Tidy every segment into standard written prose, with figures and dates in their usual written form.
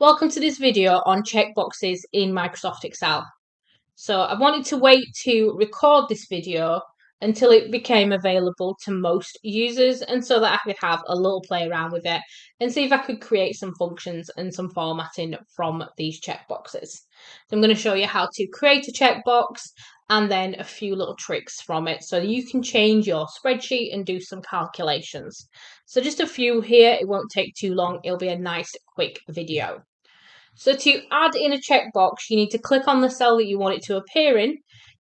Welcome to this video on checkboxes in Microsoft Excel. So I wanted to wait to record this video until it became available to most users and so that I could have a little play around with it and see if I could create some functions and some formatting from these checkboxes. So I'm going to show you how to create a checkbox and then a few little tricks from it so you can change your spreadsheet and do some calculations. So just a few here, it won't take too long, it'll be a nice quick video. So to add in a checkbox, you need to click on the cell that you want it to appear in,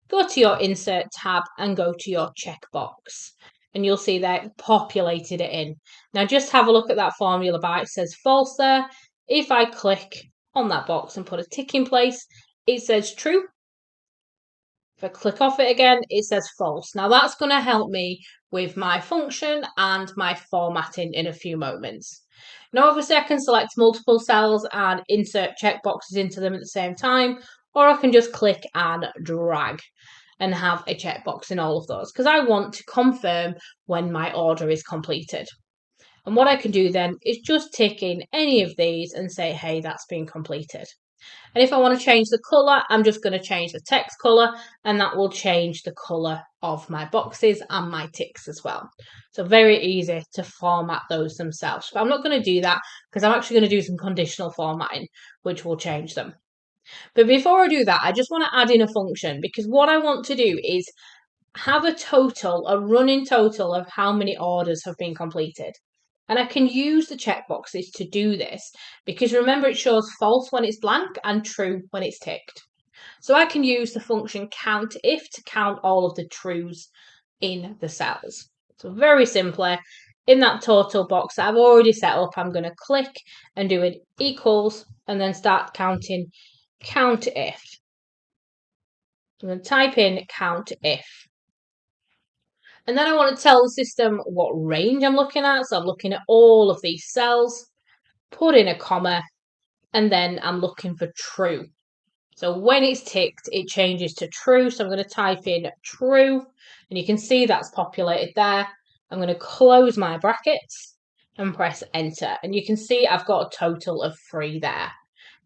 go to your Insert tab and go to your checkbox. And you'll see that it populated it in. Now just have a look at that formula bar. It says false there. If I click on that box and put a tick in place, it says true. If I click off it again, it says false. Now that's going to help me with my function and my formatting in a few moments. Now obviously I can select multiple cells and insert checkboxes into them at the same time, or I can just click and drag and have a checkbox in all of those because I want to confirm when my order is completed. And what I can do then is just tick in any of these and say, hey, that's been completed. And if I want to change the colour, I'm just going to change the text colour and that will change the colour of my boxes and my ticks as well. So very easy to format those themselves. But I'm not going to do that because I'm actually going to do some conditional formatting, which will change them. But before I do that, I just want to add in a function because what I want to do is have a running total of how many orders have been completed. And I can use the checkboxes to do this because remember it shows false when it's blank and true when it's ticked. So I can use the function COUNTIF to count all of the trues in the cells. So very simply, in that total box that I've already set up, I'm going to click and do an equals and then start counting COUNTIF. I'm going to type in COUNTIF. And then I want to tell the system what range I'm looking at. So I'm looking at all of these cells, put in a comma, and then I'm looking for true. So when it's ticked, it changes to true. So I'm going to type in true, and you can see that's populated there. I'm going to close my brackets and press enter. And you can see I've got a total of 3 there.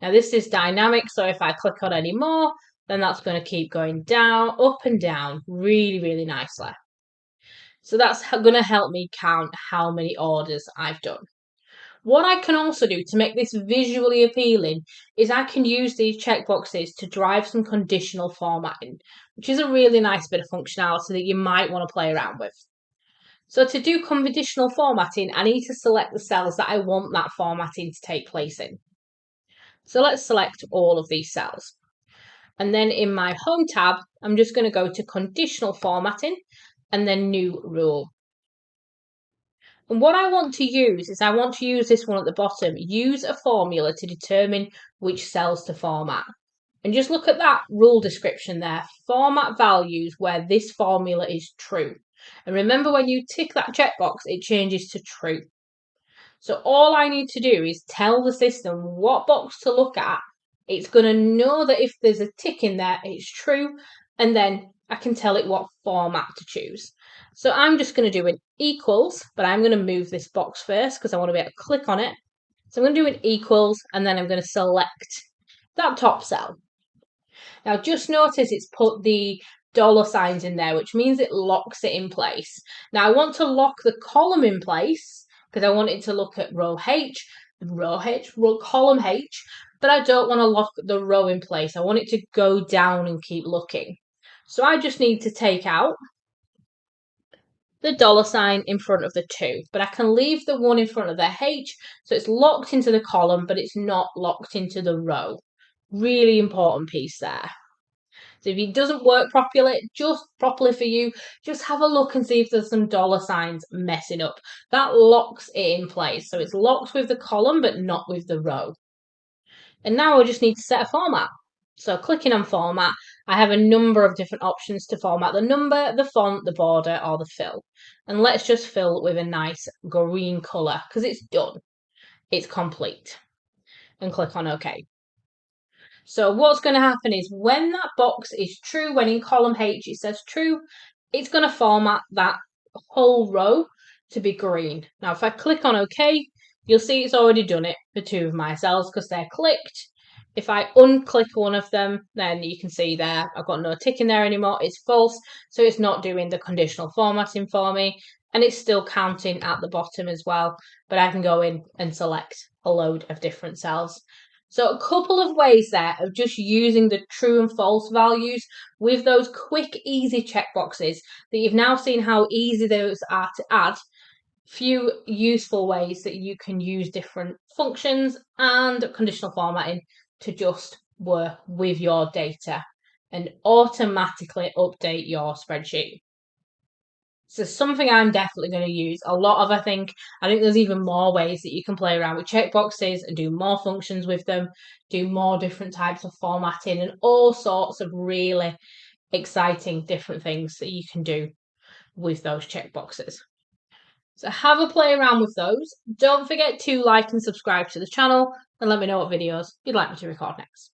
Now this is dynamic, so if I click on any more, then that's going to keep going down, up and down, really, really nicely. So that's going to help me count how many orders I've done. What I can also do to make this visually appealing is I can use these checkboxes to drive some conditional formatting, which is a really nice bit of functionality that you might want to play around with. So to do conditional formatting, I need to select the cells that I want that formatting to take place in. So let's select all of these cells. And then in my Home tab, I'm just going to go to Conditional Formatting and then New Rule. And what I want to use is I want to use this one at the bottom, use a formula to determine which cells to format. And just look at that rule description there, format values where this formula is true. And remember when you tick that checkbox, it changes to true. So all I need to do is tell the system what box to look at. It's going to know that if there's a tick in there, it's true. And then I can tell it what format to choose. So I'm just going to do an equals, but I'm going to move this box first because I want to be able to click on it. So I'm going to do an equals and then I'm going to select that top cell. Now just notice it's put the $signs in there, which means it locks it in place. Now I want to lock the column in place because I want it to look at column H, but I don't want to lock the row in place. I want it to go down and keep looking. So I just need to take out the $sign in front of the 2, but I can leave the 1 in front of the H, so it's locked into the column, but it's not locked into the row. Really important piece there. So if it doesn't work properly for you, just have a look and see if there's some $signs messing up. That locks it in place. So it's locked with the column, but not with the row. And now I just need to set a format. So clicking on format, I have a number of different options to format the number, the font, the border, or the fill. And let's just fill with a nice green colour because it's done. It's complete. And click on OK. So what's going to happen is when that box is true, when in column H it says true, it's going to format that whole row to be green. Now if I click on OK, You'll see it's already done it for two of my cells because they're clicked. If I unclick one of them, then you can see there, I've got no tick in there anymore. It's false, so it's not doing the conditional formatting for me, and it's still counting at the bottom as well, but I can go in and select a load of different cells. So a couple of ways there of just using the true and false values with those quick, easy checkboxes that you've now seen how easy those are to add. Few useful ways that you can use different functions and conditional formatting to just work with your data and automatically update your spreadsheet. So something I'm definitely going to use a lot of. I think there's even more ways that you can play around with checkboxes and do more functions with them, do more different types of formatting, and all sorts of really exciting different things that you can do with those checkboxes. So have a play around with those. Don't forget to like and subscribe to the channel, and let me know what videos you'd like me to record next.